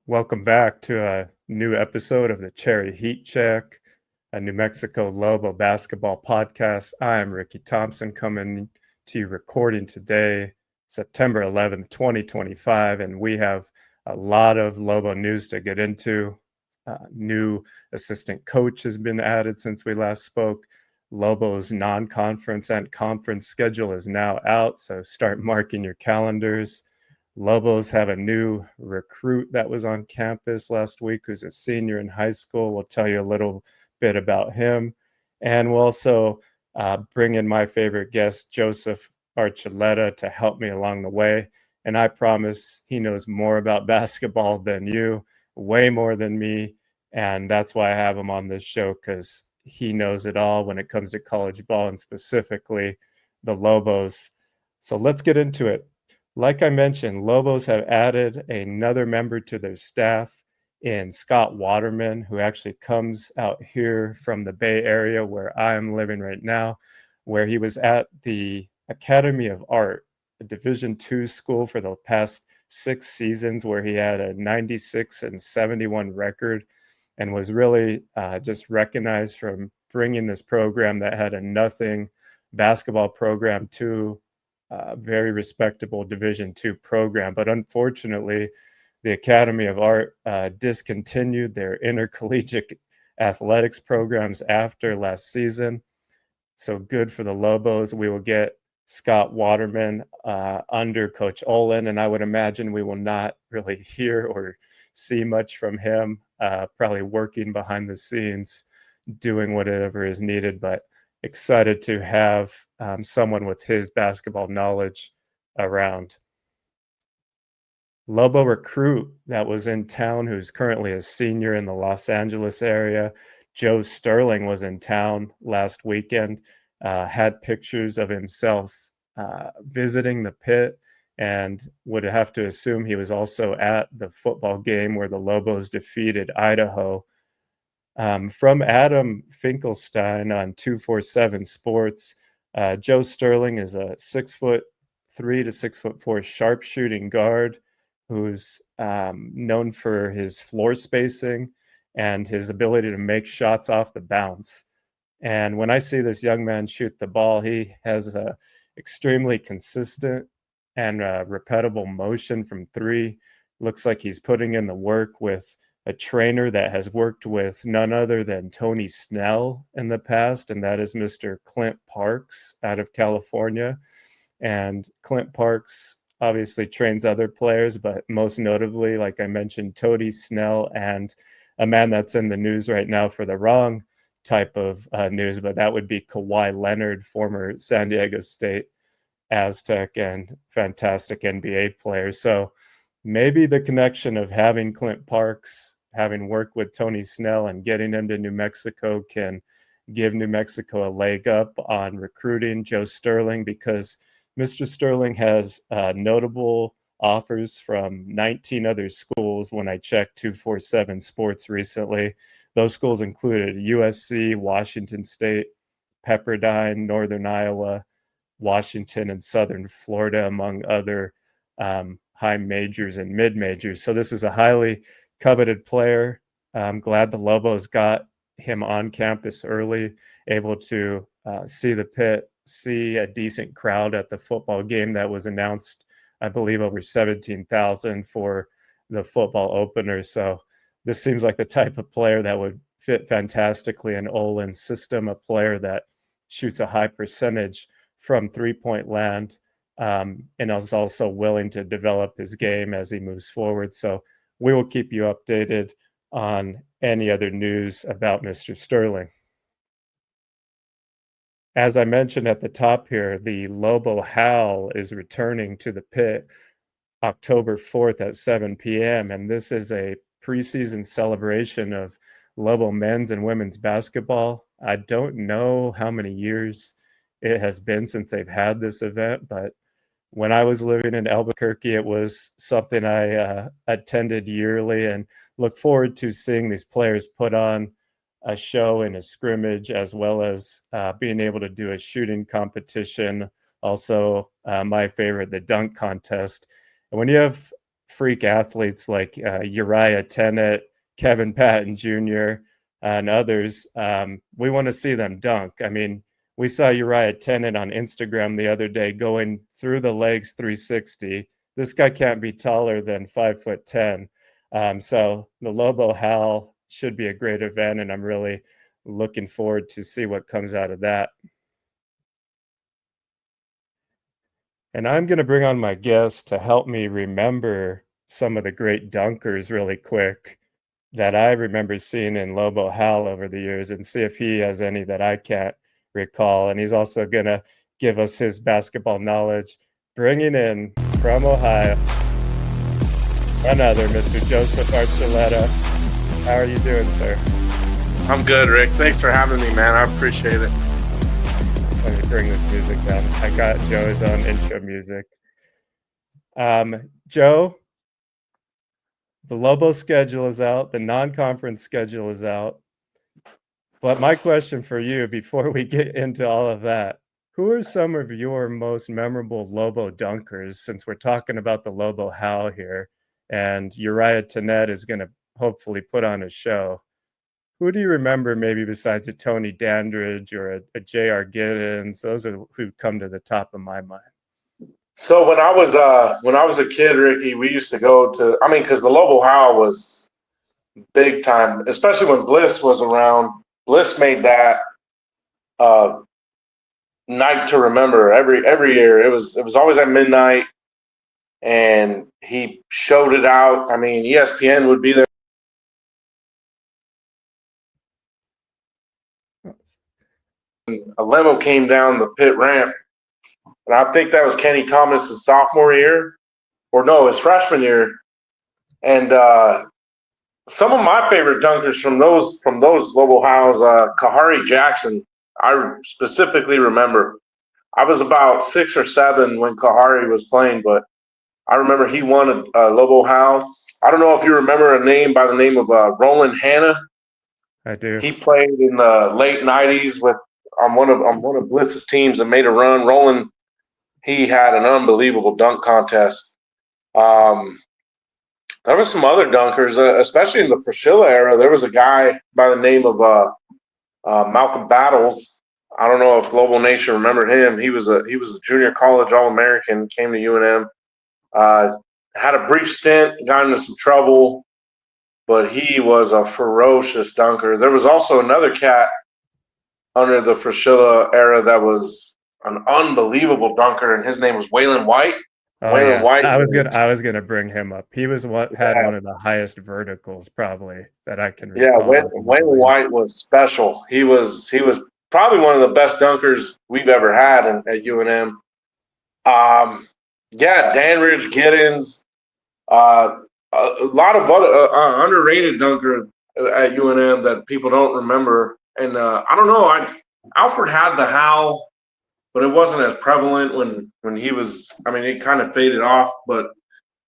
Welcome back to a new episode of the Cherry Heat Check, a New Mexico Lobo basketball podcast. I am Ricky Thompson coming to you recording today, September 11th, 2025, and we have a lot of Lobo news to get into. New assistant coach has been added since we last spoke. Lobo's non-conference and conference schedule is now out, so start marking your calendars. Lobos have a new recruit that was on campus last week who's a senior in high school. We'll tell you a little bit about him. And we'll also bring in my favorite guest, Joseph Archuleta, to help me along the way. And I promise he knows more about basketball than you, way more than me. And that's why I have him on this show, because he knows it all when it comes to college ball and specifically the Lobos. So let's get into it. Like I mentioned, Lobos have added another member to their staff in Scott Waterman, who actually comes out here from the Bay Area where I'm living right now, where he was at the Academy of Art, a Division II school for the past 6 seasons, where he had a 96-71 record and was really just recognized from bringing this program that had a nothing basketball program to very respectable Division II program. But unfortunately, the Academy of Art discontinued their intercollegiate athletics programs after last season. So good for the Lobos. We will get Scott Waterman under Coach Olen, and I would imagine we will not really hear or see much from him, probably working behind the scenes, doing whatever is needed. But excited to have someone with his basketball knowledge around. Lobo recruit that was in town, who's currently a senior in the Los Angeles area, Joe Sterling, was in town last weekend, had pictures of himself visiting the pit, and would have to assume he was also at the football game where the Lobos defeated Idaho. From Adam Finkelstein on 247 Sports, Joe Sterling is a 6'3" to 6'4" sharpshooting guard who's known for his floor spacing and his ability to make shots off the bounce. And when I see this young man shoot the ball, he has a extremely consistent and repeatable motion from three. Looks like he's putting in the work with a trainer that has worked with none other than Tony Snell in the past, and that is Mr. Clint Parks out of California. And Clint Parks obviously trains other players, but most notably, like I mentioned, Tony Snell, and a man that's in the news right now for the wrong type of news, but that would be Kawhi Leonard, former San Diego State Aztec and fantastic NBA player. So maybe the connection of having Clint Parks, having worked with Tony Snell, and getting him to New Mexico can give New Mexico a leg up on recruiting Joe Sterling, because Mr. Sterling has notable offers from 19 other schools when I checked 247 Sports recently. Those schools included USC, Washington State, Pepperdine, Northern Iowa, Washington, and Southern Florida, among other high majors and mid majors. So this is a highly coveted player. I'm glad the Lobos got him on campus early, able to see the pit, see a decent crowd at the football game that was announced, I believe, over 17,000 for the football opener. So this seems like the type of player that would fit fantastically in Olen's system, a player that shoots a high percentage from three-point land, and is also willing to develop his game as he moves forward. So we will keep you updated on any other news about Mr. Sterling. As I mentioned at the top here, the Lobo Howl is returning to the pit October 4th at 7 p.m., and this is a preseason celebration of Lobo men's and women's basketball. I don't know how many years it has been since they've had this event, but when I was living in Albuquerque, it was something I attended yearly, and look forward to seeing these players put on a show and a scrimmage, as well as being able to do a shooting competition. Also, my favorite, the dunk contest. And when you have freak athletes like Uriah Tennant, Kevin Patton Jr., and others, we want to see them dunk. I mean, we saw Uriah Tennant on Instagram the other day going through the legs 360. This guy can't be taller than 5'10". So the Lobo Hal should be a great event, and I'm really looking forward to see what comes out of that. And I'm going to bring on my guest to help me remember some of the great dunkers really quick that I remember seeing in Lobo Hal over the years, and see if he has any that I can't recall. And he's also going to give us his basketball knowledge, bringing in from Ohio another Mr. Joseph Archuleta. How are you doing, sir? I'm good, Rick. Thanks for having me, man. I appreciate it. Let me bring this music down. I got Joe's own intro music. Joe, the Lobo schedule is out. The non-conference schedule is out. But my question for you, before we get into all of that, who are some of your most memorable Lobo dunkers, since we're talking about the Lobo Hal here, and Uriah Tennant is going to hopefully put on a show? Who do you remember, maybe besides a Tony Dandridge or a J.R. Giddens? Those are who come to the top of my mind. So when I was a kid, Ricky, we used to go to. I mean, because the Lobo Hal was big time, especially when Bliss was around. Bliss made that night to remember every year. It was always at midnight, and he showed it out. I mean, ESPN would be there. A limo came down the pit ramp, and I think that was Kenny Thomas's sophomore year, or no, his freshman year. And some of my favorite dunkers from those Lobo Hals, Kahari Jackson, I specifically remember. I was about 6 or 7 when Kahari was playing, but I remember he won a Lobo Hal. I don't know if you remember a name by the name of Roland Hanna. I do. He played in the late '90s on one of Bliss's teams and made a run. Roland, he had an unbelievable dunk contest. There were some other dunkers, especially in the Fraschilla era. There was a guy by the name of Malcolm Battles. I don't know if Global Nation remembered him. He was a junior college All-American, came to UNM. Had a brief stint, got into some trouble, but he was a ferocious dunker. There was also another cat under the Fraschilla era that was an unbelievable dunker, and his name was Waylon White. Oh, Waylon yeah. White. I was gonna bring him up. He was had one of the highest verticals probably that I can recall. Yeah, Waylon White was special. He was probably one of the best dunkers we've ever had at UNM. Yeah, Danridge, Giddens, a lot of other underrated dunker at UNM that people don't remember. And I don't know, Alfred had the Hal, but it wasn't as prevalent when he was. I mean, it kind of faded off. But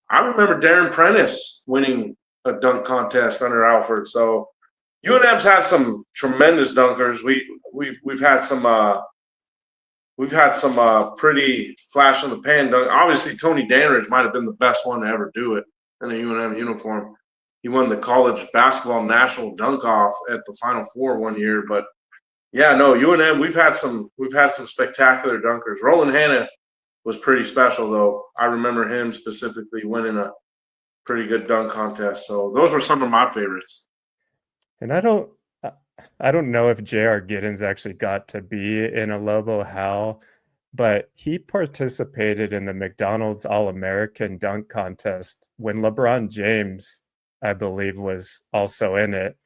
I remember Darren Prentice winning a dunk contest under Alfred. So UNM's had some tremendous dunkers. We've had some pretty flash in the pan dunk. Obviously, Tony Dandridge might have been the best one to ever do it in a UNM uniform. He won the college basketball national dunk off at the Final Four one year. But yeah, no, UNM, we've had some spectacular dunkers. Roland Hanna was pretty special, though. I remember him specifically winning a pretty good dunk contest. So those were some of my favorites. And I don't know if J.R. Giddens actually got to be in a Lobo Hal, but he participated in the McDonald's All-American dunk contest when LeBron James, I believe, was also in it.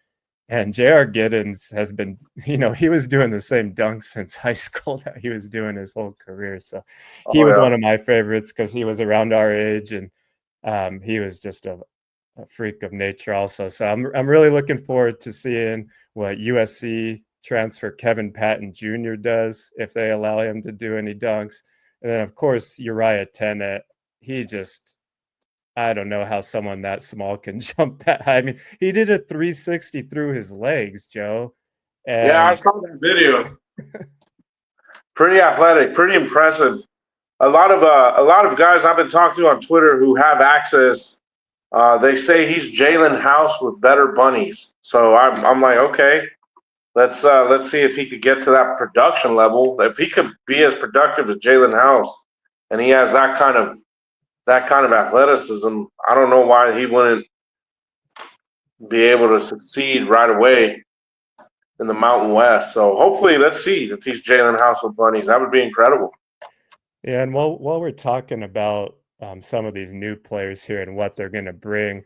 And J.R. Giddens has been, he was doing the same dunks since high school that he was doing his whole career. So he was one of my favorites because he was around our age, and he was just a freak of nature also. So I'm really looking forward to seeing what USC transfer Kevin Patton Jr. does, if they allow him to do any dunks. And then, of course, Uriah Tennant. He just, I don't know how someone that small can jump that high. I mean, he did a 360 through his legs, Joe. And yeah, I saw that video. Pretty athletic, pretty impressive. A lot of guys I've been talking to on Twitter who have access They say he's Jalen House with better bunnies. So I'm like, okay, let's see if he could get to that production level. If he could be as productive as Jalen House, and he has that kind of athleticism, I don't know why he wouldn't be able to succeed right away in the Mountain West. So hopefully, let's see if he's Jalen House with bunnies. That would be incredible. Yeah, and while we're talking about some of these new players here and what they're going to bring,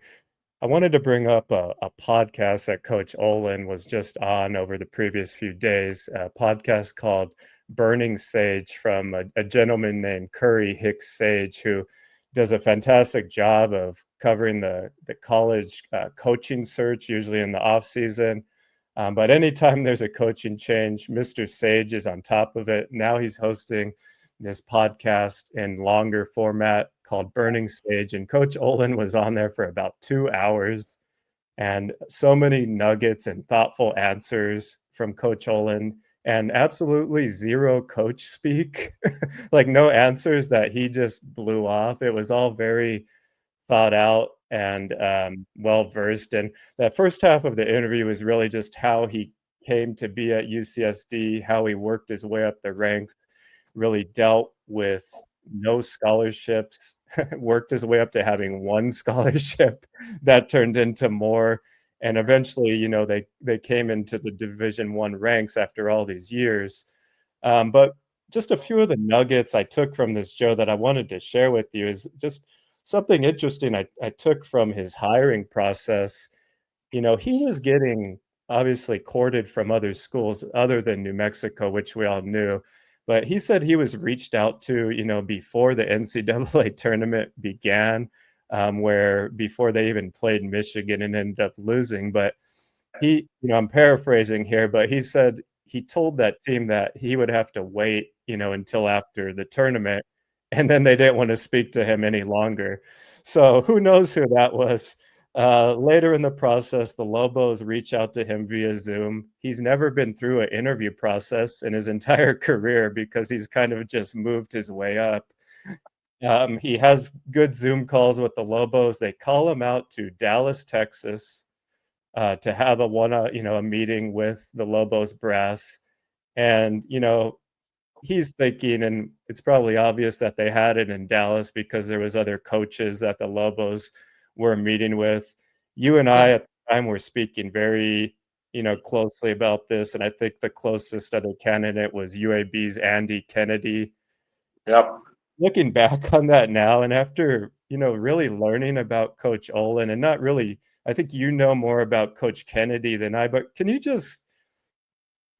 I wanted to bring up a podcast that Coach Olen was just on over the previous few days, a podcast called Burning Sage from a gentleman named Curry Hicks Sage, who does a fantastic job of covering the college coaching search, usually in the off season. But anytime there's a coaching change, Mr. Sage is on top of it. Now he's hosting this podcast in longer format called Burning Sage. And Coach Olen was on there for about 2 hours, and so many nuggets and thoughtful answers from Coach Olen, and absolutely zero coach speak, like no answers that he just blew off. It was all very thought out and well versed. And that first half of the interview was really just how he came to be at UCSD, how he worked his way up the ranks, really dealt with no scholarships, worked his way up to having one scholarship that turned into more. And eventually, they came into the Division I ranks after all these years. But just a few of the nuggets I took from this, Joe, that I wanted to share with you is just something interesting I took from his hiring process. He was getting obviously courted from other schools other than New Mexico, which we all knew. But he said he was reached out to, before the NCAA tournament began, where before they even played Michigan and ended up losing. But I'm paraphrasing here, but he said he told that team that he would have to wait, until after the tournament, and then they didn't want to speak to him any longer. So who knows who that was? Later in the process, the Lobos reach out to him via Zoom. He's never been through an interview process in his entire career because he's kind of just moved his way up. He has good Zoom calls with the Lobos. They call him out to Dallas, Texas, to have a meeting with the Lobos brass. And, he's thinking, and it's probably obvious that they had it in Dallas because there was other coaches that the Lobos were meeting with. You and I at the time were speaking very, closely about this. And I think the closest other candidate was UAB's Andy Kennedy. Yep. Looking back on that now, and after, really learning about Coach Olen, and not really, I think more about Coach Kennedy than I, but can you just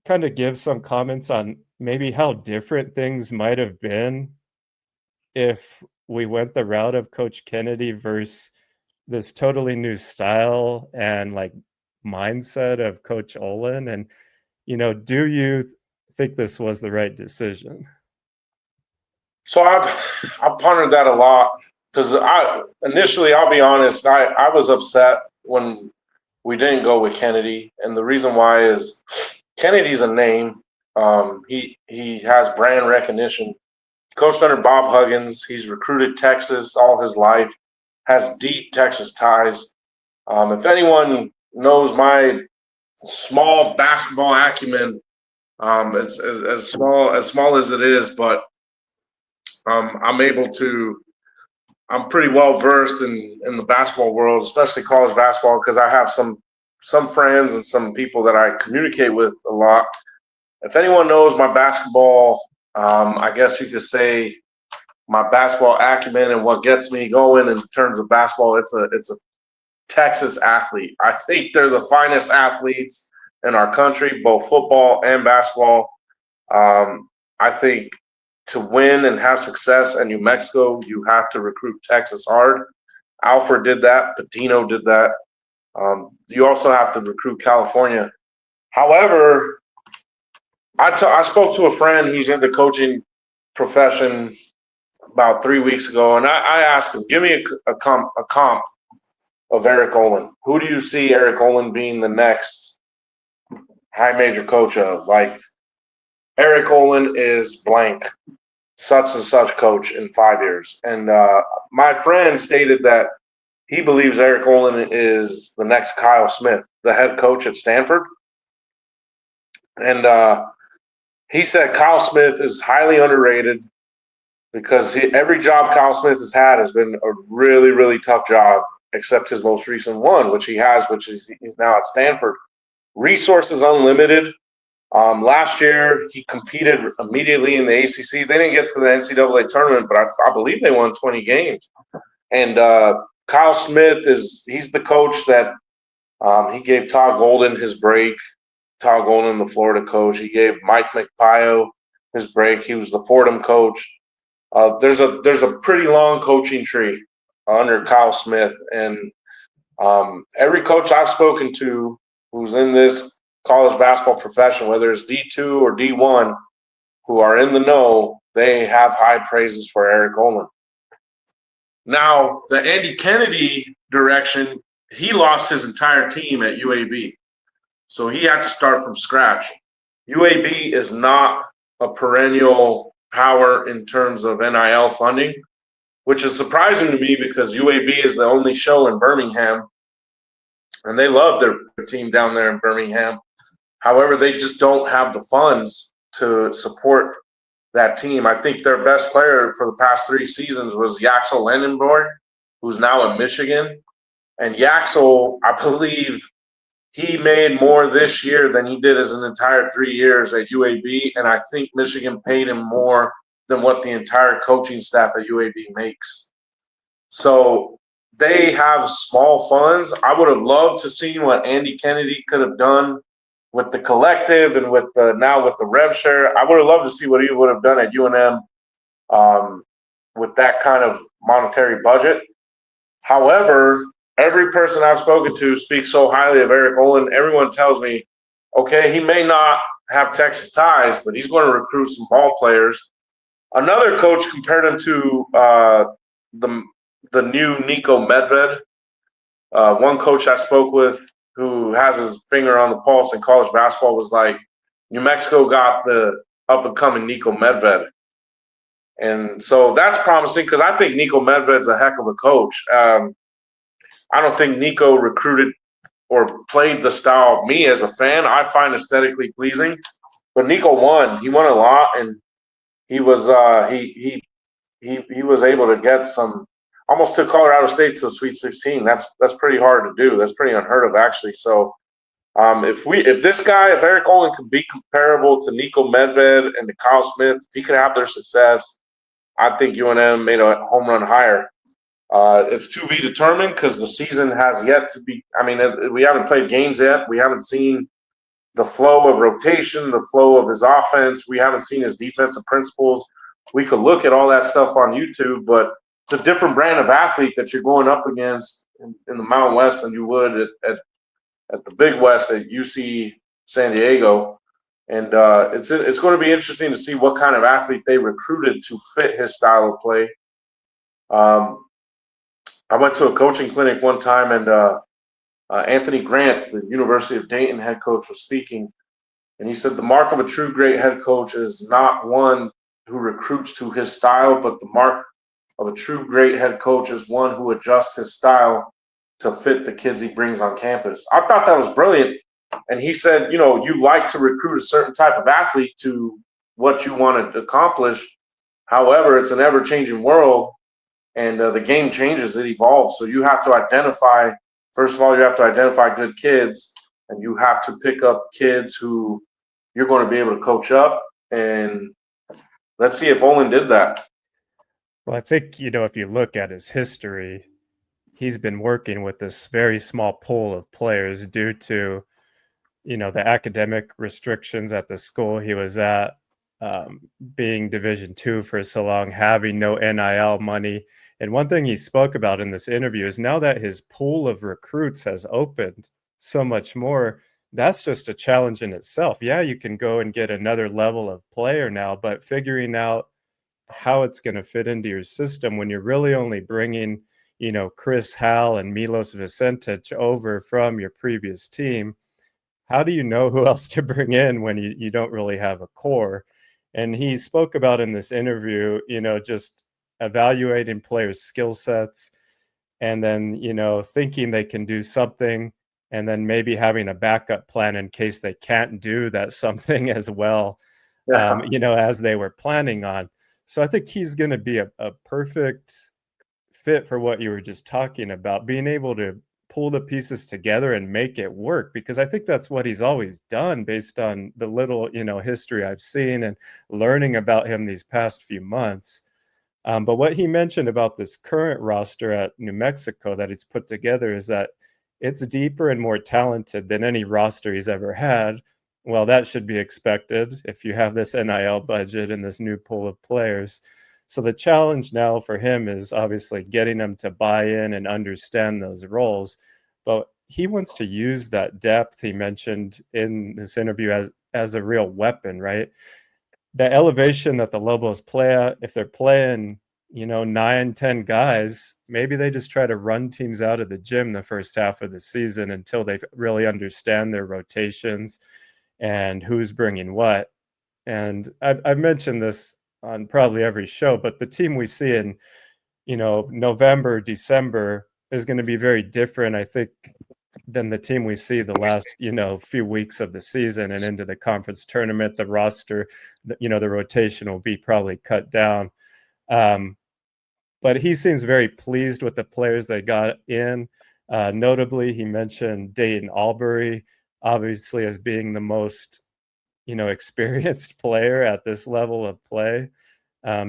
kind of give some comments on maybe how different things might have been if we went the route of Coach Kennedy versus this totally new style and like mindset of Coach Olen? And, do you think this was the right decision? So I've pondered that a lot because I'll be honest, I was upset when we didn't go with Kennedy, and the reason why is Kennedy's a name. He has brand recognition. Coached under Bob Huggins. He's recruited Texas all his life. Has deep Texas ties. If anyone knows my small basketball acumen, it's as small as it is, but I'm pretty well versed in the basketball world, especially college basketball, because I have some friends and some people that I communicate with a lot. If anyone knows my basketball, I guess you could say my basketball acumen and what gets me going in terms of basketball, it's a Texas athlete. I think they're the finest athletes in our country, both football and basketball. I think to win and have success in New Mexico, you have to recruit Texas hard. Alfred did that. Patino did that. You also have to recruit California. However, I spoke to a friend who's in the coaching profession about 3 weeks ago, and I asked him, give me a comp of Eric Olen. Who do you see Eric Olen being the next high major coach of? Like, Eric Olen is blank, such and such coach in 5 years. And my friend stated that he believes Eric Olen is the next Kyle Smith, the head coach at Stanford. And he said Kyle Smith is highly underrated because every job Kyle Smith has been a really, really tough job, except his most recent one, which he's now at Stanford. Resources unlimited. Last year, he competed immediately in the ACC. They didn't get to the NCAA tournament, but I believe they won 20 games. And Kyle Smith he's the coach that he gave Todd Golden his break. Todd Golden, the Florida coach. He gave Mike McPio his break. He was the Fordham coach. There's a pretty long coaching tree under Kyle Smith, and every coach I've spoken to who's in this college basketball profession, whether it's D2 or D1, who are in the know, they have high praises for Eric Olen. Now, the Andy Kennedy direction, he lost his entire team at UAB. So he had to start from scratch. UAB is not a perennial power in terms of NIL funding, which is surprising to me because UAB is the only show in Birmingham, and they love their team down there in Birmingham. However, they just don't have the funds to support that team. I think their best player for the past 3 seasons was Yaxel Lendenborg, who's now in Michigan. And Yaxel, I believe he made more this year than he did as an entire 3 years at UAB. And I think Michigan paid him more than what the entire coaching staff at UAB makes. So they have small funds. I would have loved to see what Andy Kennedy could have done with the collective and with the rev share. I would have loved to see what he would have done at UNM with that kind of monetary budget. However, every person I've spoken to speaks so highly of Eric Olen. Everyone tells me, okay, he may not have Texas ties, but he's going to recruit some ball players. Another coach compared him to the new Nico Medved. One coach I spoke with who has his finger on the pulse in college basketball was like, New Mexico got the up-and-coming Nico Medved. And so that's promising because I think Nico Medved's a heck of a coach. I don't think Nico recruited or played the style me as a fan I find aesthetically pleasing. But Nico won. He won a lot, and he was he was able to get some almost to Colorado State to the Sweet 16. That's pretty hard to do. That's pretty unheard of, actually. So if Eric Olen could be comparable to Nico Medved and to Kyle Smith, if he could have their success, I think UNM made a home run hire. It's to be determined because the season has yet to be. I mean, we haven't played games yet. We haven't seen the flow of rotation, the flow of his offense. We haven't seen his defensive principles. We could look at all that stuff on YouTube, but it's a different brand of athlete that you're going up against in the Mountain West than you would at the Big West at UC San Diego. And it's going to be interesting to see what kind of athlete they recruited to fit his style of play. I went to a coaching clinic one time, and Anthony Grant, the University of Dayton head coach, was speaking. And he said the mark of a true great head coach is not one who recruits to his style, but the mark of a true great head coach is one who adjusts his style to fit the kids he brings on campus. I thought that was brilliant. And he said, you like to recruit a certain type of athlete to what you want to accomplish. However, it's an ever-changing world, and the game changes, it evolves. So you have to identify, first of all, you have to identify good kids, and you have to pick up kids who you're going to be able to coach up. And let's see if Olen did that. Well, I think, if you look at his history, he's been working with this very small pool of players due to, the academic restrictions at the school he was at, being Division II for so long, having no NIL money. And one thing he spoke about in this interview is now that his pool of recruits has opened so much more, that's just a challenge in itself. Yeah, you can go and get another level of player now, but figuring out how it's going to fit into your system when you're really only bringing, Chris Hal and Milos Vicentić over from your previous team, how do you know who else to bring in when you don't really have a core? And he spoke about in this interview, just evaluating players' skill sets. and then, thinking they can do something, and then maybe having a backup plan in case they can't do that something as well, Yeah. as they were planning on. So I think he's going to be a perfect fit for what you were just talking about, being able to pull the pieces together and make it work, because I think that's what he's always done based on the little, history I've seen and learning about him these past few months. But what he mentioned about this current roster at New Mexico that he's put together is that it's deeper and more talented than any roster he's ever had. Well, that should be expected if you have this NIL budget and this new pool of players. So the challenge now for him is obviously getting them to buy in and understand those roles. But he wants to use that depth he mentioned in this interview as a real weapon, right? The elevation that the Lobos play at, if they're playing, 9, 10 guys, maybe they just try to run teams out of the gym the first half of the season until they really understand their rotations and who's bringing what. And I've mentioned this on probably every show, but the team we see in, November, December is going to be very different, I think, than the team we see the last, few weeks of the season and into the conference tournament. The roster, the rotation will be probably cut down. But he seems very pleased with the players they got in. Notably, he mentioned Dayton Albury, obviously, as being the most, experienced player at this level of play,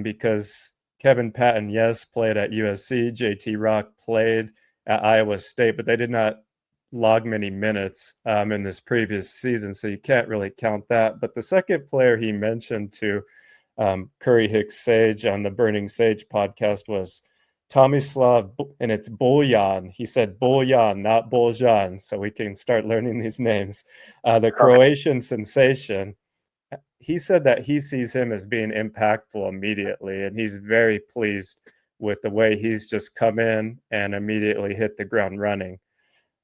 because Kevin Patton, yes, played at USC. JT Rock played at Iowa State, but they did not log many minutes in this previous season, so you can't really count that. But the second player he mentioned to Curry Hicks Sage on the Burning Sage podcast was Tomislav, and it's Buljan. He said Buljan, not Boljan, so we can start learning these names. The Croatian sensation. He said that he sees him as being impactful immediately, and he's very pleased with the way he's just come in and immediately hit the ground running.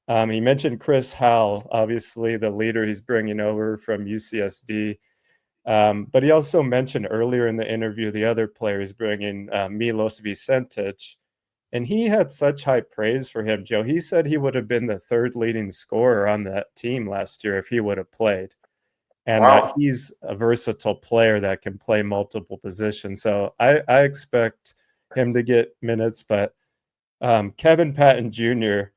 He mentioned Chris Howell, obviously the leader he's bringing over from UCSD. But he also mentioned earlier in the interview the other players bringing Milos Vicentic, and he had such high praise for him, Joe. He said he would have been the third leading scorer on that team last year if he would have played, and that Wow. he's a versatile player that can play multiple positions. So I expect him to get minutes, but Kevin Patton Jr.,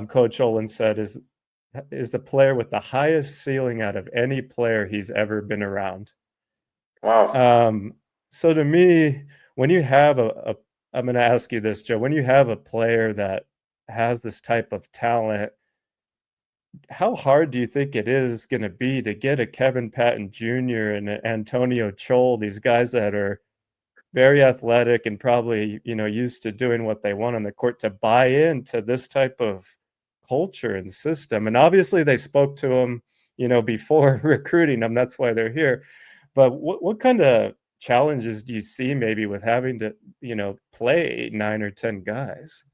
Coach Olen said, is a player with the highest ceiling out of any player he's ever been around. Wow. So to me, when you have I'm going to ask you this, Joe, when you have a player that has this type of talent, how hard do you think it is going to be to get a Kevin Patton Jr. and Antonio Chol, these guys that are very athletic and probably, used to doing what they want on the court, to buy into this type of culture and system? And obviously they spoke to him, before recruiting them. That's why they're here. But what kind of challenges do you see maybe with having to, play 9 or 10 guys?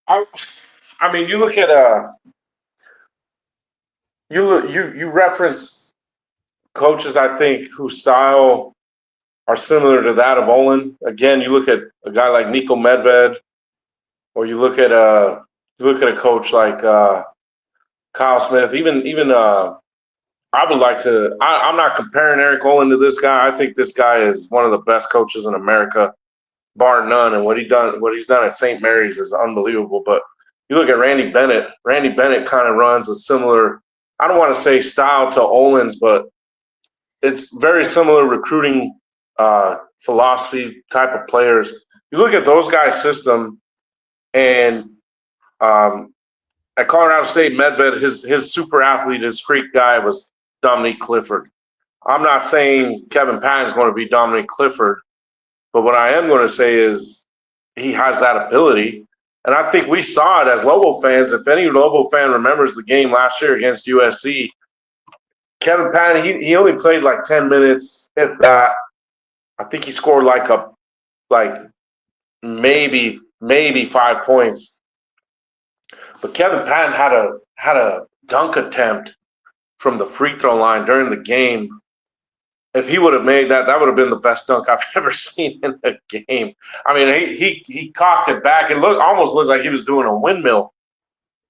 I mean, you look at you reference coaches, I think, whose style are similar to that of Olin. Again, you look at a guy like Nico Medved, or you look at a coach like Kyle Smith. Even I would like to. I'm not comparing Eric Olin to this guy. I think this guy is one of the best coaches in America, bar none. And what he's done at St. Mary's is unbelievable. But you look at Randy Bennett. Randy Bennett kind of runs a similar, I don't want to say style to Olin's, but it's very similar recruiting philosophy type of players. You look at those guys' system, and at Colorado State, Medved, his super athlete, his freak guy was Dominique Clifford. I'm not saying Kevin Patton's going to be Dominique Clifford, but what I am going to say is he has that ability. And I think we saw it as Lobo fans. If any Lobo fan remembers the game last year against USC, Kevin Patton, he only played like 10 minutes, if that. I think he scored like maybe 5 points. But Kevin Patton had a dunk attempt from the free throw line during the game if he would have made that, that would have been the best dunk I've ever seen in a game. I mean, he cocked it back. It almost looked like he was doing a windmill.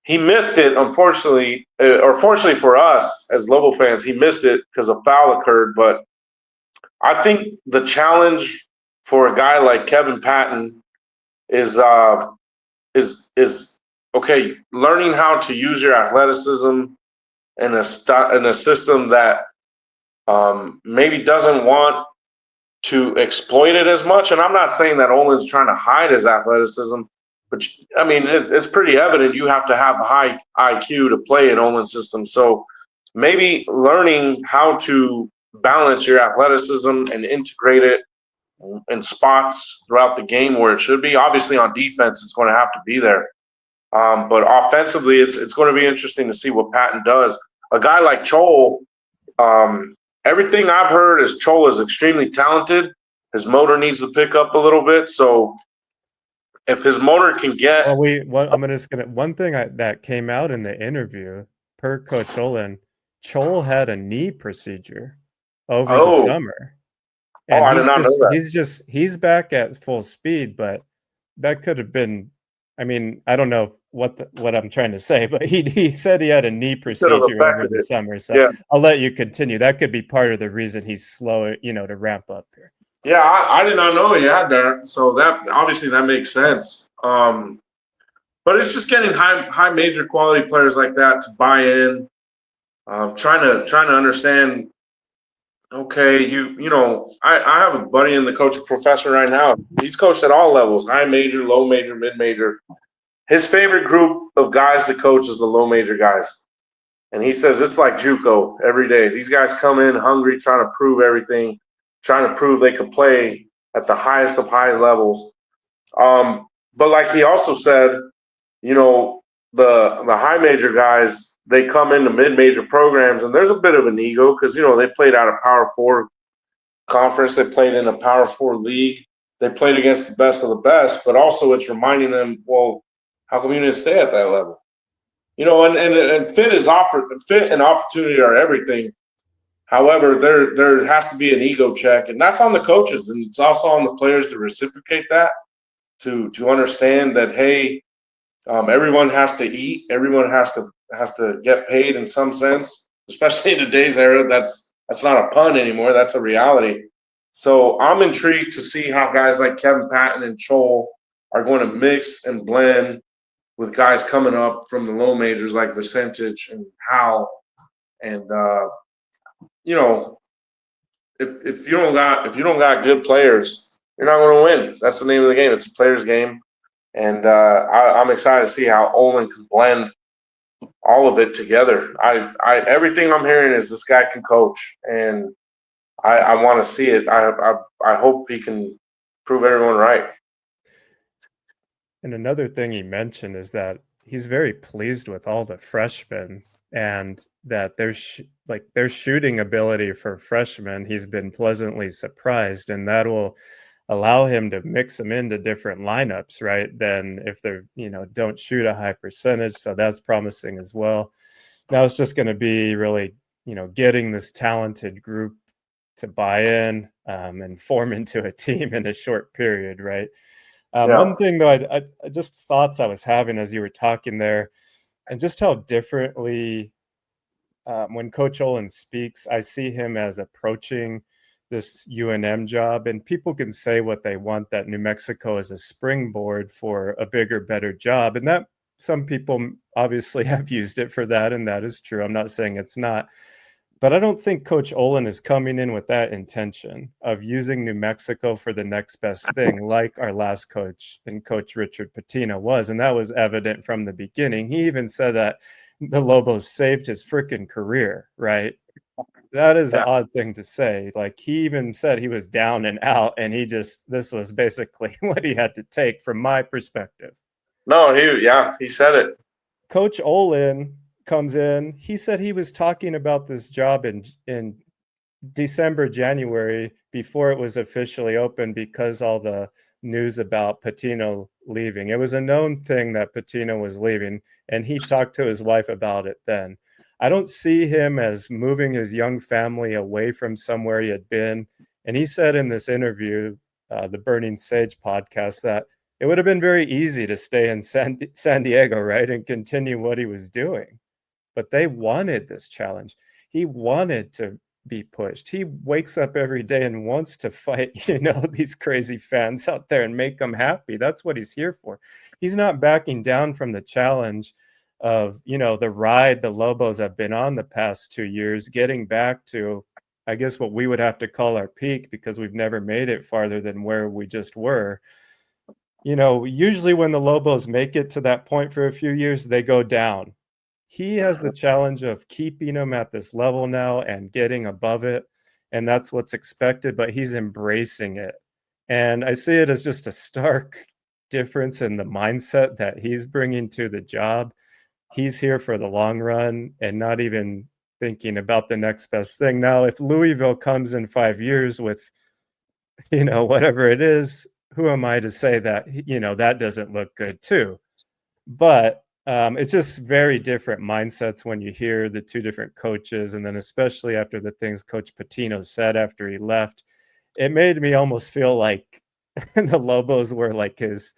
He missed it, unfortunately, or fortunately for us as Lobo fans, he missed it because a foul occurred. But I think the challenge for a guy like Kevin Patton is okay, learning how to use your athleticism in a system that maybe doesn't want to exploit it as much. And I'm not saying that Olin's trying to hide his athleticism, but I mean, it's pretty evident you have to have high IQ to play an Olin system. So maybe learning how to balance your athleticism and integrate it in spots throughout the game where it should be. Obviously, on defense, it's going to have to be there. But offensively, it's going to be interesting to see what Patton does. A guy like Chol, everything I've heard is Chol is extremely talented. His motor needs to pick up a little bit. So if his motor can get, one thing that came out in the interview per Coach Olen, Chol had a knee procedure over the summer. And I did not know that. He's back at full speed, but that could have been, I mean, I don't know what I'm trying to say, but he said he had a knee procedure over the summer. So yeah. I'll let you continue. That could be part of the reason he's slow, to ramp up here. Yeah, I did not know he had that. So that obviously that makes sense. But it's just getting high major quality players like that to buy in, trying to understand. Okay, I have a buddy in the coaching profession right now. He's coached at all levels: high major, low major, mid major. His favorite group of guys to coach is the low major guys. And he says it's like JUCO every day. These guys come in hungry, trying to prove everything, trying to prove they can play at the highest of high levels. But like he also said, the high major guys, they come into mid-major programs, and there's a bit of an ego because, they played out of Power 4 conference. They played in a Power 4 league. They played against the best of the best, but also it's reminding them, well, how come you didn't stay at that level? And fit and opportunity are everything. However, there has to be an ego check, and that's on the coaches, and it's also on the players to reciprocate that, to understand that, hey, everyone has to eat, everyone has to get paid in some sense, especially in today's era. That's not a pun anymore. That's a reality. So I'm intrigued to see how guys like Kevin Patton and Chol are going to mix and blend with guys coming up from the low majors like Vicentage and Howell. And if you don't got good players, you're not going to win. That's the name of the game. It's a player's game. And I'm excited to see how Olen can blend all of it together. Everything I'm hearing is this guy can coach, and I want to see it. I hope he can prove everyone right. And another thing he mentioned is that he's very pleased with all the freshmen, and that their shooting ability for freshmen, he's been pleasantly surprised, and that will allow him to mix them into different lineups, right? Then if they're, don't shoot a high percentage. So that's promising as well. Now it's just going to be really, getting this talented group to buy in and form into a team in a short period, right? One thing though, I just thoughts I was having as you were talking there, and just how differently when Coach Olen speaks, I see him as approaching this UNM job, and people can say what they want, that New Mexico is a springboard for a bigger, better job. And that some people obviously have used it for that, and that is true. I'm not saying it's not. But I don't think Coach Olen is coming in with that intention of using New Mexico for the next best thing, like our last coach and Coach Richard Pitino was. And that was evident from the beginning. He even said that the Lobos saved his freaking career, right? That is an odd thing to say. Like, he even said he was down and out, and this was basically what he had to take from my perspective. No, he said it. Coach Olen comes in. He said he was talking about this job in December, January, before it was officially open, because all the news about Pitino leaving. It was a known thing that Pitino was leaving, and he talked to his wife about it then. I don't see him as moving his young family away from somewhere he had been. And he said in this interview, the Burning Sage podcast, that it would have been very easy to stay in San Diego, right, and continue what he was doing. But they wanted this challenge. He wanted to be pushed. He wakes up every day and wants to fight, these crazy fans out there and make them happy. That's what he's here for. He's not backing down from the challenge of, the ride the Lobos have been on the past 2 years, getting back to, I guess, what we would have to call our peak, because we've never made it farther than where we just were. Usually when the Lobos make it to that point for a few years, they go down. He has the challenge of keeping them at this level now and getting above it, and that's what's expected, but he's embracing it. And I see it as just a stark difference in the mindset that he's bringing to the job. He's here for the long run and not even thinking about the next best thing. Now, if Louisville comes in 5 years with, whatever it is, who am I to say that, that doesn't look good too? But it's just very different mindsets when you hear the two different coaches, and then especially after the things Coach Pitino said after he left, it made me almost feel like the Lobos were like his,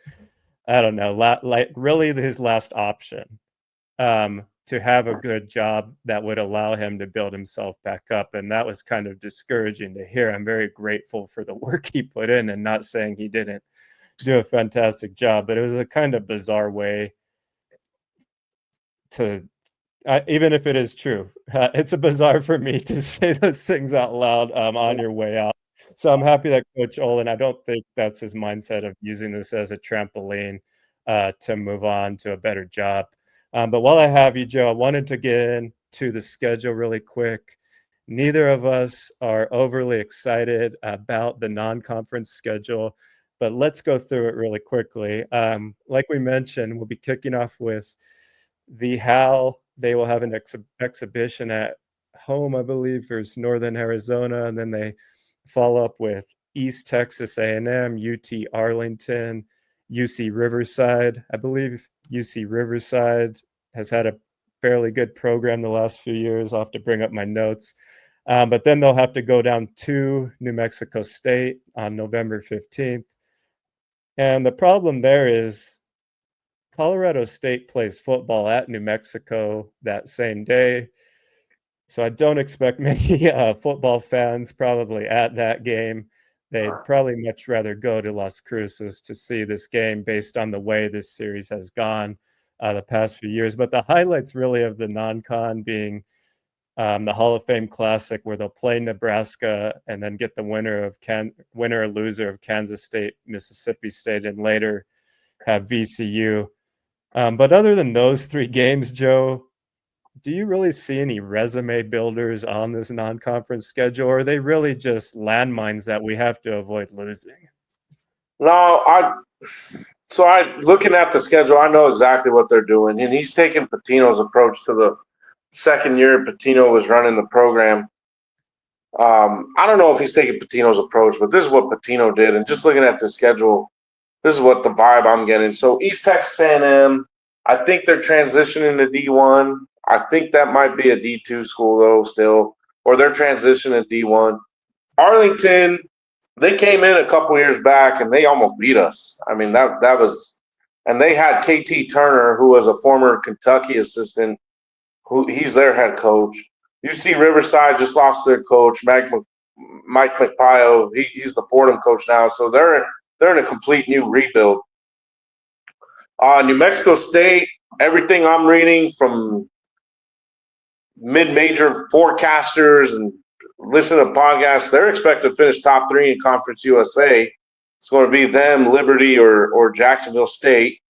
I don't know, like really his last option, to have a good job that would allow him to build himself back up. And that was kind of discouraging to hear. I'm very grateful for the work he put in, and not saying he didn't do a fantastic job, but it was a kind of bizarre way to, even if it is true, it's a bizarre for me to say those things out loud on your way out. So I'm happy that Coach Olen, I don't think that's his mindset of using this as a trampoline to move on to a better job. But while I have you, Joe, I wanted to get into the schedule really quick. Neither of us are overly excited about the non-conference schedule, but let's go through it really quickly. Like we mentioned, we'll be kicking off with the HAL. They will have an exhibition at home, I believe, versus Northern Arizona, and then they follow up with East Texas A&M, UT Arlington, UC Riverside. I believe UC Riverside has had a fairly good program the last few years. I'll have to bring up my notes. But then they'll have to go down to New Mexico State on November 15th. And the problem there is Colorado State plays football at New Mexico that same day. So I don't expect many football fans probably at that game. They'd probably much rather go to Las Cruces to see this game based on the way this series has gone the past few years. But the highlights really of the non-con being the Hall of Fame Classic, where they'll play Nebraska and then get the winner or loser of Kansas State, Mississippi State, and later have VCU. But other than those three games, Joe, do you really see any resume builders on this non-conference schedule, or are they really just landmines that we have to avoid losing? No, looking at the schedule, I know exactly what they're doing, and he's taking Pitino's approach to the second year Pitino was running the program. I don't know if he's taking Pitino's approach, but this is what Pitino did, and just looking at the schedule, this is what the vibe I'm getting. So East Texas A&M, I think they're transitioning to D1. I think that might be a D2 school though still, or they're transitioning to D1. Arlington, they came in a couple years back and they almost beat us. I mean, that was, and they had KT Turner, who was a former Kentucky assistant, he's their head coach. UC Riverside just lost their coach, Mike McPio. He's the Fordham coach now, so they're in a complete new rebuild. New Mexico State, everything I'm reading from mid-major forecasters and listen to podcasts, they're expected to finish top 3 in Conference USA. It's going to be them, Liberty, or Jacksonville State.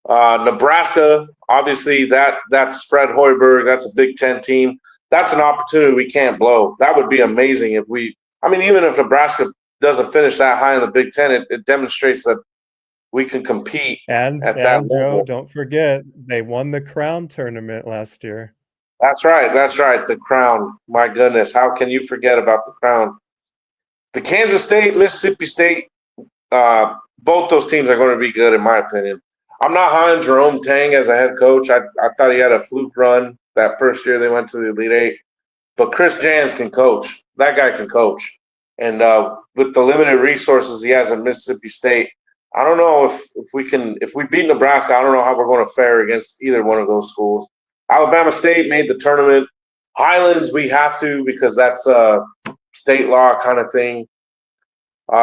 Nebraska, obviously, that's Fred Hoiberg. That's a Big Ten team. That's an opportunity we can't blow. That would be amazing if even if Nebraska doesn't finish that high in the Big Ten, it demonstrates that we can compete at that level. Joe, don't forget, they won the Crown tournament last year. That's right. The Crown. My goodness, how can you forget about the Crown? The Kansas State, Mississippi State, both those teams are going to be good in my opinion. I'm not high on Jerome Tang as a head coach. I thought he had a fluke run. that first year they went to the Elite Eight. But Chris Jans can coach. That guy can coach. And with the limited resources he has in Mississippi State, I don't know if we beat Nebraska, I don't know how we're going to fare against either one of those schools. Alabama State made the tournament. Highlands, we have to because that's a state law kind of thing.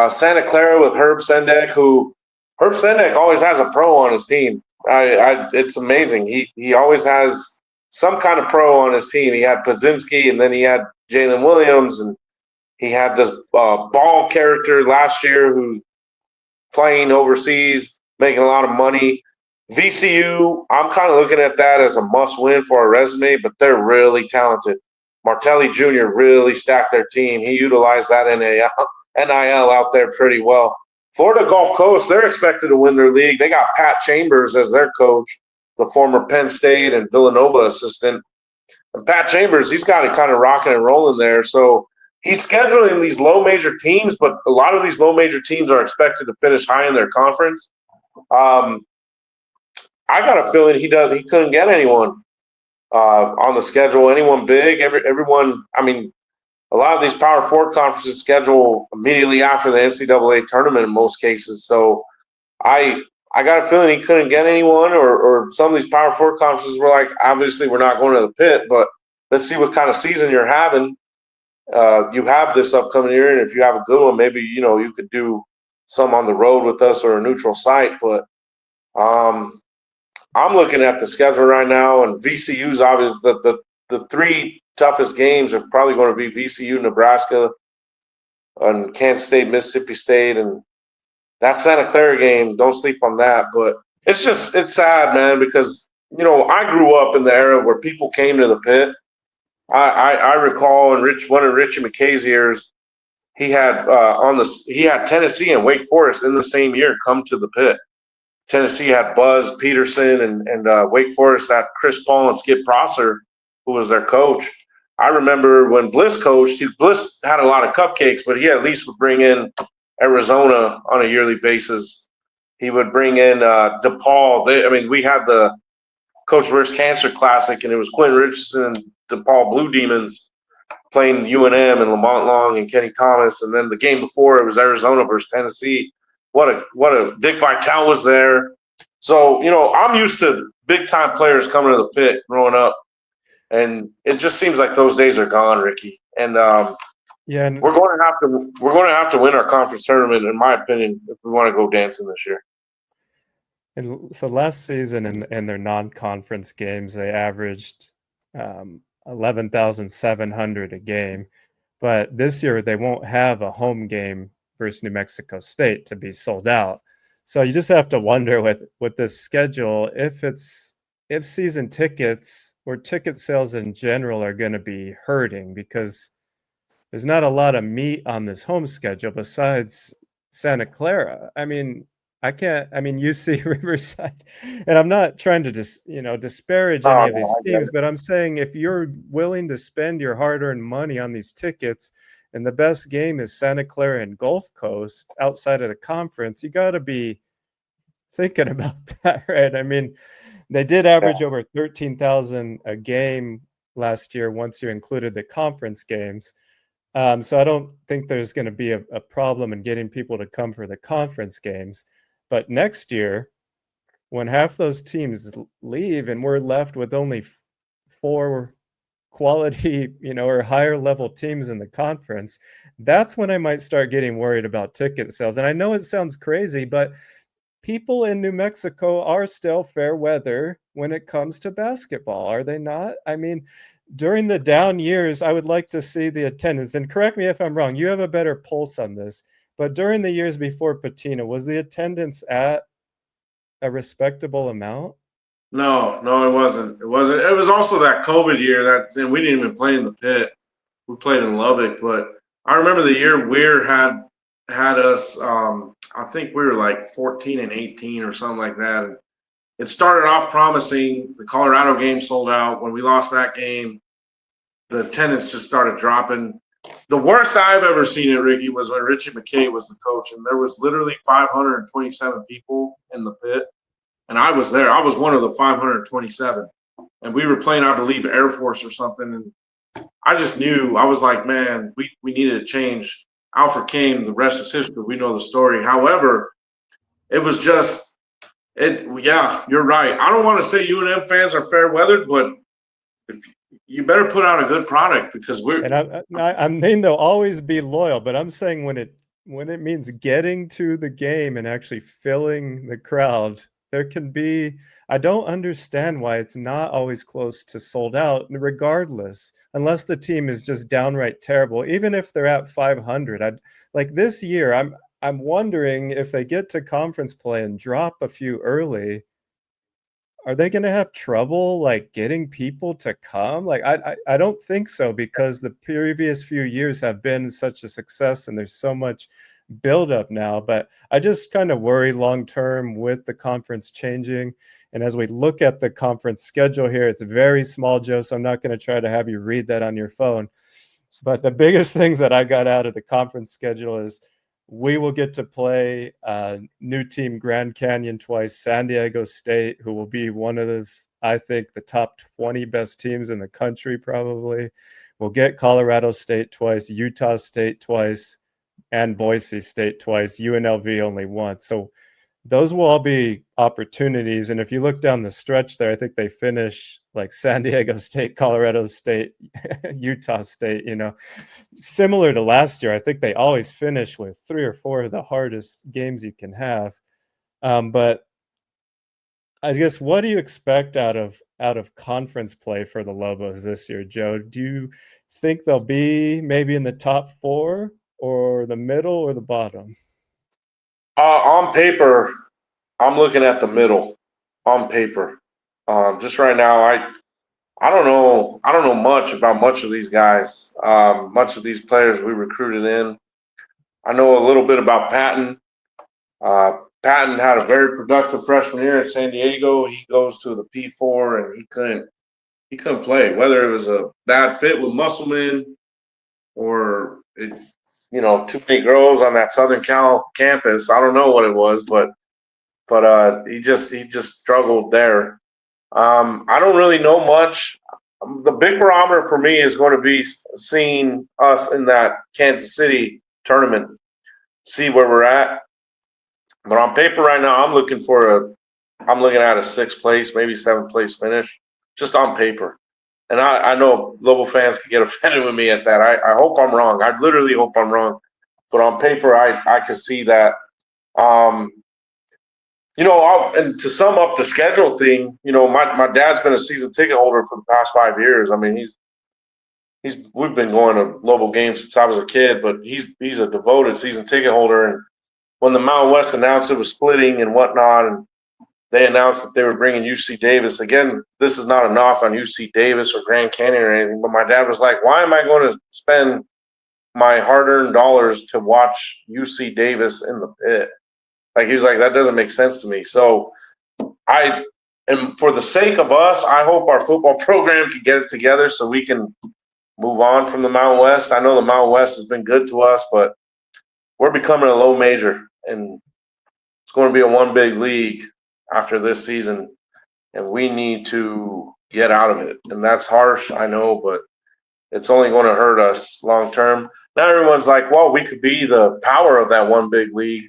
Santa Clara with Herb Sendek, who Herb Sendek always has a pro on his team. It's amazing. He always has some kind of pro on his team. He had Podzinski, and then he had Jalen Williams, and he had this ball character last year who's playing overseas, making a lot of money. VCU, I'm kind of looking at that as a must-win for our resume, but they're really talented. Martelli Jr. really stacked their team. He utilized that NIL out there pretty well. Florida Gulf Coast, they're expected to win their league. They got Pat Chambers as their coach, the former Penn State and Villanova assistant. And Pat Chambers, he's got it kind of rocking and rolling there. So he's scheduling these low major teams, but a lot of these low major teams are expected to finish high in their conference. I got a feeling he couldn't get anyone on the schedule, anyone big. Everyone, I mean, a lot of these Power Four conferences schedule immediately after the NCAA tournament in most cases. So I got a feeling he couldn't get anyone, or some of these Power Four conferences were like, obviously we're not going to the pit, but let's see what kind of season you're having. You have this upcoming year, and if you have a good one, maybe you could do some on the road with us or a neutral site. But I'm looking at the schedule right now, and VCU's obvious. The three toughest games are probably going to be VCU, Nebraska, and Kansas State, Mississippi State, and that Santa Clara game. Don't sleep on that. But it's sad, man, because I grew up in the era where people came to the pit. I recall in one of Richie McKay's years, he had Tennessee and Wake Forest in the same year come to the pit. Tennessee had Buzz Peterson and Wake Forest had Chris Paul and Skip Prosser, who was their coach. I remember when Bliss coached, Bliss had a lot of cupcakes, but he at least would bring in Arizona on a yearly basis. He would bring in DePaul. We had the Coach vs. Cancer Classic, and it was Quentin Richardson and DePaul Blue Demons playing UNM and Lamont Long and Kenny Thomas. And then the game before, it was Arizona versus Tennessee. What a Dick Vitale was there. So, I'm used to big-time players coming to the pit growing up. And it just seems like those days are gone, Ricky. And we're going to have to win our conference tournament, in my opinion, if we want to go dancing this year. And so last season in their non-conference games, they averaged 11,700 a game. But this year they won't have a home game versus New Mexico State to be sold out. So you just have to wonder with this schedule if season tickets or ticket sales in general are going to be hurting, because there's not a lot of meat on this home schedule besides Santa Clara. UC Riverside, and I'm not trying to disparage any of these teams, but I'm saying if you're willing to spend your hard-earned money on these tickets, and the best game is Santa Clara and Gulf Coast outside of the conference, you got to be thinking about that, right? They did average over 13,000 a game last year once you included the conference games. So I don't think there's going to be a problem in getting people to come for the conference games. But next year, when half those teams leave and we're left with only 4 quality, or higher level teams in the conference, that's when I might start getting worried about ticket sales. And I know it sounds crazy, but people in New Mexico are still fair weather when it comes to basketball, are they not? During the down years, I would like to see the attendance, and correct me if I'm wrong, you have a better pulse on this, but during the years before Patina, was the attendance at a respectable amount? No, it wasn't. It wasn't. It was also that COVID year that we didn't even play in the pit. We played in Lubbock, but I remember the year Weir had us. I think we were like 14 and 18 or something like that. And it started off promising. The Colorado game sold out. When we lost that game, the attendance just started dropping. The worst I've ever seen it, Ricky, was when Richie McKay was the coach, and there was literally 527 people in the pit. And I was there. I was one of the 527. and we were playing, I believe, Air Force or something. And I just knew, I was like, man, we needed to change. Alfred came, the rest is history. We know the story. However, it was just yeah, you're right. I don't want to say UNM fans are fair weathered, but if you better put out a good product because we're. And I mean they'll always be loyal, but I'm saying when it means getting to the game and actually filling the crowd, there can be. I don't understand why it's not always close to sold out, regardless, unless the team is just downright terrible. Even if they're at 500, I'd like this year. I'm wondering if they get to conference play and drop a few early, are they going to have trouble like getting people to come? Like I don't think so, because the previous few years have been such a success and there's so much buildup now. But I just kind of worry long term with the conference changing. And as we look at the conference schedule here, it's very small, Joe. So I'm not going to try to have you read that on your phone. But the biggest things that I got out of the conference schedule is we will get to play new team Grand Canyon twice, San Diego State, who will be one of the, I think, the top 20 best teams in the country probably. We'll get Colorado State twice, Utah State twice, and Boise State twice, UNLV only once. So those will all be opportunities. And if you look down the stretch there, I think they finish like San Diego State, Colorado State, Utah State, similar to last year. I think they always finish with 3 or 4 of the hardest games you can have. But I guess, what do you expect out of conference play for the Lobos this year, Joe? Do you think they'll be maybe in the top 4 or the middle or the bottom? On paper, I'm looking at the middle. On paper, just right now, I don't know. I don't know much about much of these guys. Much of these players we recruited in. I know a little bit about Patton. Patton had a very productive freshman year at San Diego. He goes to the P4 and he couldn't play. Whether it was a bad fit with Musselman or too many girls on that Southern Cal campus. I don't know what it was, but he just struggled there. I don't really know much. The big barometer for me is going to be seeing us in that Kansas City tournament, see where we're at. But on paper right now, I'm looking at a 6th place, maybe 7th place finish, just on paper. And I know Lobo fans can get offended with me at that. I hope I'm wrong. I literally hope I'm wrong. But on paper, I can see that. And to sum up the schedule thing, my dad's been a season ticket holder for the past 5 years. I mean, we've been going to Lobo games since I was a kid, but he's a devoted season ticket holder. And when the Mountain West announced it was splitting and whatnot, and they announced that they were bringing UC Davis. Again, this is not a knock on UC Davis or Grand Canyon or anything, but my dad was like, why am I going to spend my hard-earned dollars to watch UC Davis in the pit? Like, he was like, that doesn't make sense to me. So and for the sake of us, I hope our football program can get it together so we can move on from the Mountain West. I know the Mountain West has been good to us, but we're becoming a low major, and it's going to be a one big league after this season, and we need to get out of it. And that's harsh, I know, but it's only going to hurt us long term. Now everyone's like, well, we could be the power of that one big league.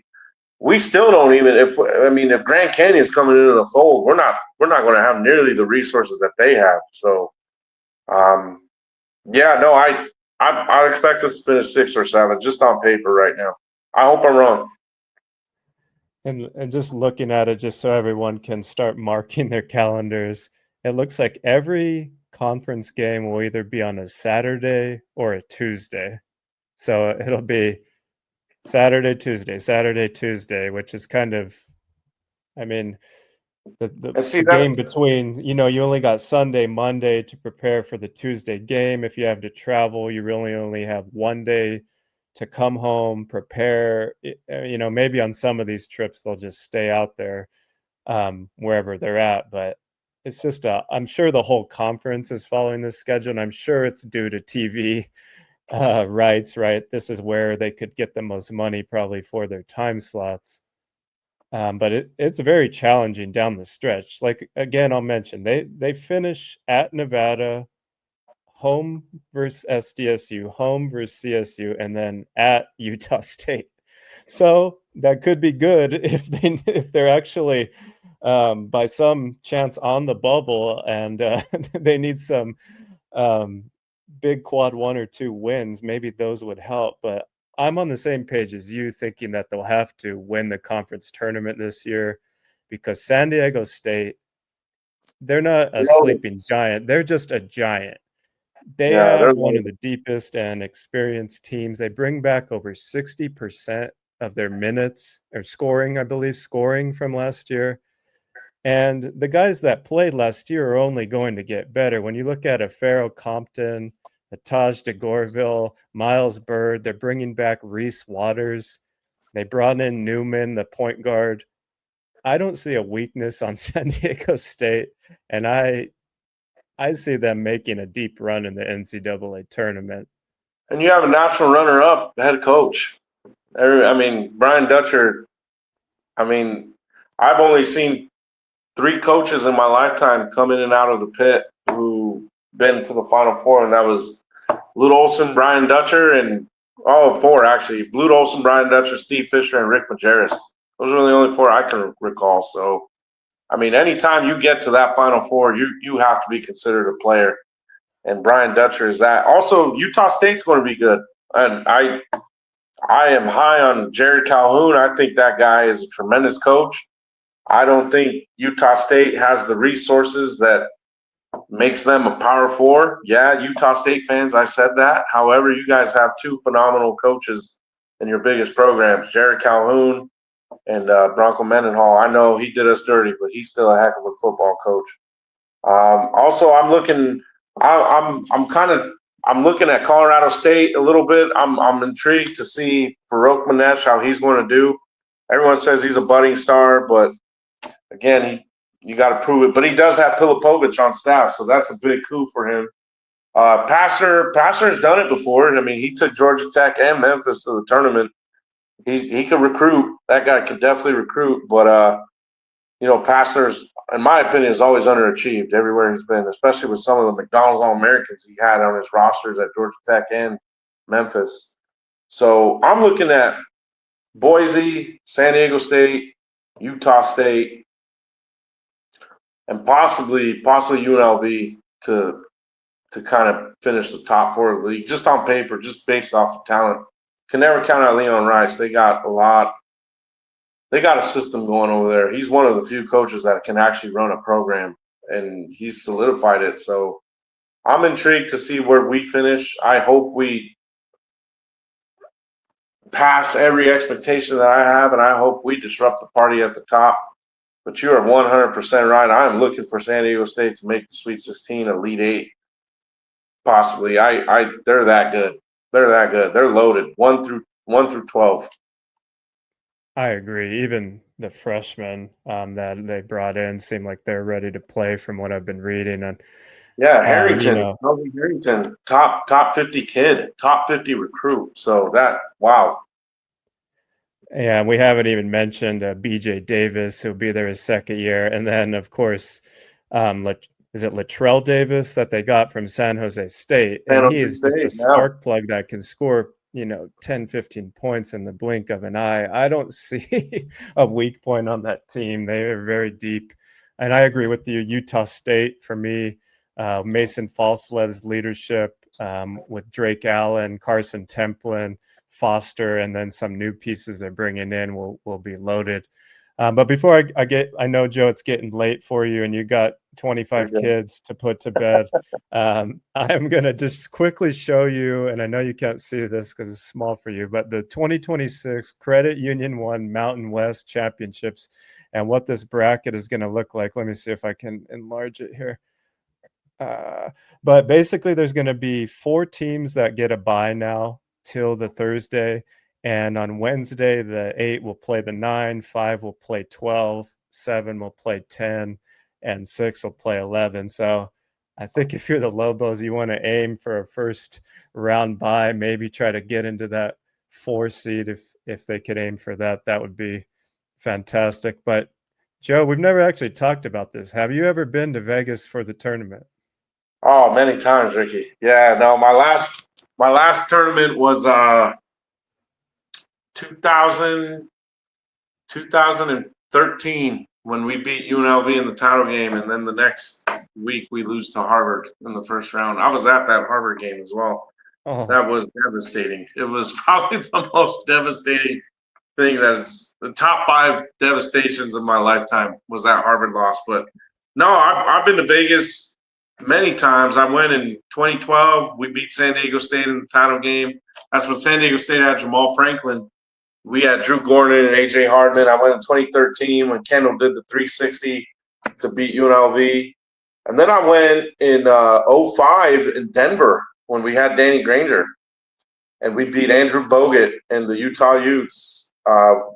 We still don't even, if Grand Canyon's coming into the fold, we're not going to have nearly the resources that they have. So, I expect us to finish 6 or 7 just on paper right now. I hope I'm wrong. And just looking at it, just so everyone can start marking their calendars, it looks like every conference game will either be on a Saturday or a Tuesday. So it'll be Saturday, Tuesday, which is kind of, I mean, the game between, you only got Sunday, Monday to prepare for the Tuesday game. If you have to travel, you really only have one day to come home, prepare. Maybe on some of these trips they'll just stay out there wherever they're at. But it's just I'm sure the whole conference is following this schedule, and I'm sure it's due to TV rights, right? This is where they could get the most money probably for their time slots. But it's very challenging down the stretch. Like, again, I'll mention they finish at Nevada, home versus SDSU, home versus CSU, and then at Utah State. So that could be good if they're actually by some chance on the bubble and they need some um, big quad 1 or 2 wins. Maybe those would help. But I'm on the same page as you, thinking that they'll have to win the conference tournament this year because San Diego State, they're not a sleeping giant. They're just a giant. They Yeah, have one of the deepest and experienced teams. They bring back over 60% of their minutes or scoring, I believe, scoring from last year. And the guys that played last year are only going to get better. When you look at a Pharaoh Compton, a Taj DeGorville, Miles Bird, they're bringing back Reese Waters. They brought in Newman, the point guard. I don't see a weakness on San Diego State, and I see them making a deep run in the NCAA tournament. and you have a national runner-up head coach. I mean, Brian Dutcher. I mean, I've only seen 3 coaches in my lifetime come in and out of the pit who been to the Final Four, and that was Lute Olson, Brian Dutcher, and 4 actually. Lute Olson, Brian Dutcher, Steve Fisher, and Rick Majerus. Those are the only 4 I can recall. So, I mean, anytime you get to that Final Four, you have to be considered a player. And Brian Dutcher is that. Also, Utah State's going to be good. And I am high on Jared Calhoun. I think that guy is a tremendous coach. I don't think Utah State has the resources that makes them a Power Four. Yeah, Utah State fans, I said that. However, you guys have 2 phenomenal coaches in your biggest programs, Jared Calhoun and Bronco Mendenhall. I know he did us dirty, but he's still a heck of a football coach. Also, I'm looking. I'm looking at Colorado State a little bit. I'm intrigued to see Farouk Manesh, how he's going to do. Everyone says he's a budding star, but again, you got to prove it. But he does have Pilipovich on staff, so that's a big coup for him. Passer's done it before. I mean, he took Georgia Tech and Memphis to the tournament. He could recruit. That guy could definitely recruit. But Passer's, in my opinion, is always underachieved everywhere he's been, especially with some of the McDonald's All-Americans he had on his rosters at Georgia Tech and Memphis. So I'm looking at Boise, San Diego State, Utah State, and possibly UNLV to kind of finish the top 4 of the league, just on paper, just based off of talent. Can never count out Leon Rice. They got a lot. They got a system going over there. He's one of the few coaches that can actually run a program, and he's solidified it. So I'm intrigued to see where we finish. I hope we pass every expectation that I have, and I hope we disrupt the party at the top. But you are 100% right. I'm looking for San Diego State to make the Sweet 16, Elite 8, possibly. They're that good. They're that good. They're loaded 1 through 12. I agree. Even the freshmen that they brought in seem like they're ready to play from what I've been reading. And yeah, Harrington, Harrington, top 50 kid, top 50 recruit. So wow. Yeah, we haven't even mentioned B.J. Davis, who'll be there his 2nd year. And then, of course, is it Latrell Davis that they got from San Jose State? And he is just a spark plug that can score, 10, 15 points in the blink of an eye. I don't see a weak point on that team. They are very deep. And I agree with you. Utah State, for me, Mason Falslev's leadership with Drake Allen, Carson Templin, Foster, and then some new pieces they're bringing in will be loaded. But before I know, Joe, it's getting late for you, and you got 25 kids to put to bed. I'm going to just quickly show you, and I know you can't see this because it's small for you, but the 2026 Credit Union 1 Mountain West Championships and what this bracket is going to look like. Let me see if I can enlarge it here. But basically, there's going to be 4 teams that get a bye now till the Thursday. And on Wednesday, the 8 will play the 9, 5 will play 12, 7 will play 10, and 6 will play 11. So I think if you're the Lobos, you want to aim for a first round bye, maybe try to get into that 4 seed if they could aim for that. That would be Fantastic. But Joe, we've never actually talked about this. Have you ever been to Vegas for the tournament? Oh, many times, Ricky. Yeah, no, my last tournament was 2000, 2013 when we beat UNLV in the title game, and then the next week we lose to Harvard in the first round. I was at that Harvard game as well. Oh, That was devastating. It was probably the most devastating thing that is the top 5 devastations of my lifetime was that Harvard loss. But no, I've been to Vegas many times. I went in 2012. We beat San Diego State in the title game. That's when San Diego State had Jamal Franklin. We had Drew Gordon and AJ Hardman. I went in 2013 when Kendall did the 360 to beat UNLV. And then I went in 05 in Denver when we had Danny Granger. And we beat Andrew Bogut and the Utah Utes.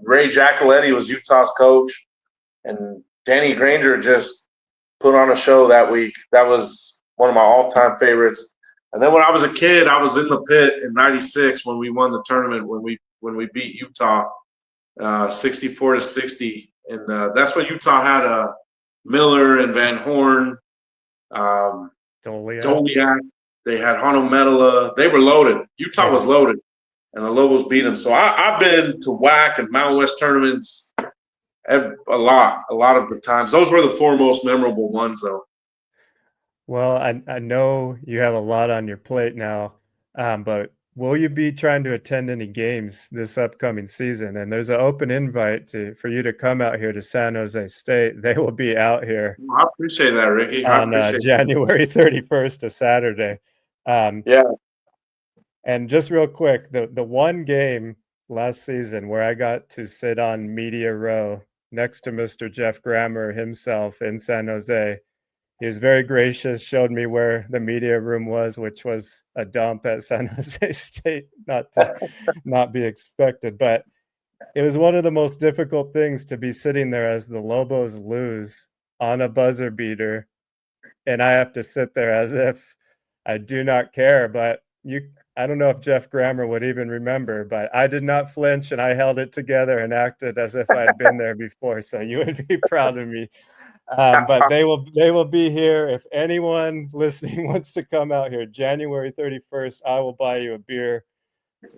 Ray Giacoletti was Utah's coach. And Danny Granger just put on a show that week. That was one of my all-time favorites. And then when I was a kid, I was in the pit in '96 when we won the tournament when we beat Utah 64-60, and that's when Utah had Miller and Van Horn, Doliak. They had Hano Metala. They were loaded. Utah was loaded, and the Lobos beat them. So I've been to WAC and Mountain West tournaments a lot of the times. Those were the 4 most memorable ones, though. well, I know you have a lot on your plate now, but will you be trying to attend any games this upcoming season? And there's an open invite for you to come out here to San Jose State. They will be out here. I appreciate that, Ricky. On January 31st, a Saturday. Yeah. And just real quick, the one game last season where I got to sit on media row next to Mr. Jeff Grammer himself in San Jose. He was very gracious, showed me where the media room was, which was a dump at San Jose State, not to not be expected. But it was one of the most difficult things to be sitting there as the Lobos lose on a buzzer beater, and I have to sit there as if I do not care. But I don't know if Jeff Grammer would even remember, but I did not flinch, and I held it together and acted as if I had been there before. So you would be proud of me. But they will be here. If anyone listening wants to come out here, January 31st, I will buy you a beer.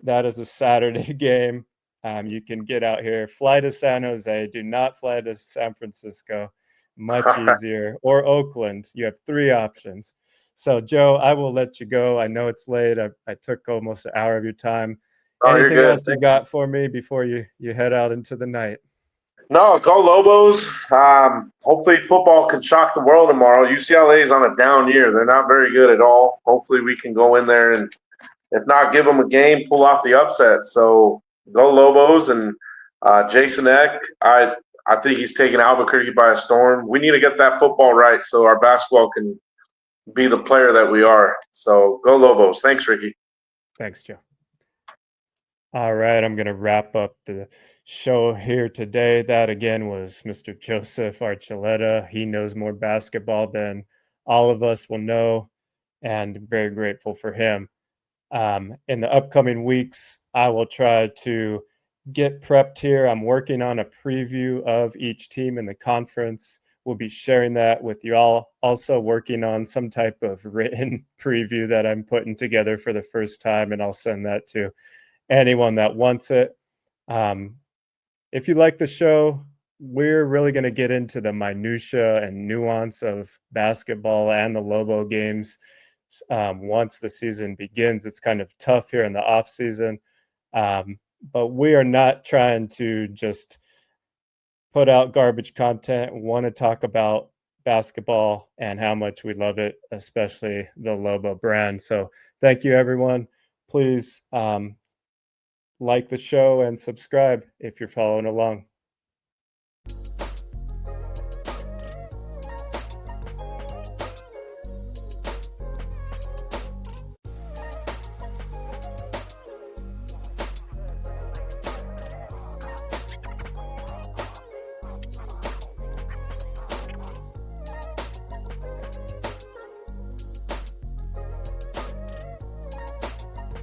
That is a Saturday game. You can get out here. Fly to San Jose. Do not fly to San Francisco. Much easier. Or Oakland. You have 3 options. So, Joe, I will let you go. I know it's late. I took almost an hour of your time. Anything else you got for me before you head out into the night? No, go Lobos. Hopefully football can shock the world tomorrow. UCLA is on a down year. They're not very good at all. Hopefully we can go in there and, if not, give them a game, pull off the upset. So go Lobos. And Jason Eck, I think he's taking Albuquerque by a storm. We need to get that football right so our basketball can be the player that we are. So go Lobos. Thanks, Ricky. Thanks, Joe. All right, I'm going to wrap up the show here today. That, again, was Mr. Joseph Archuleta. He knows more basketball than all of us will know, and very grateful for him. In the upcoming weeks, I will try to get prepped here. I'm working on a preview of each team in the conference. We'll be sharing that with you all. Also working on some type of written preview that I'm putting together for the first time, and I'll send that to anyone that wants it. If you like the show, we're really going to get into the minutia and nuance of basketball and the Lobo games. Once the season begins, it's kind of tough here in the off season. But we are not trying to just put out garbage content. We want to talk about basketball and how much we love it, especially the Lobo brand. So thank you, everyone. Please like the show and subscribe if you're following along.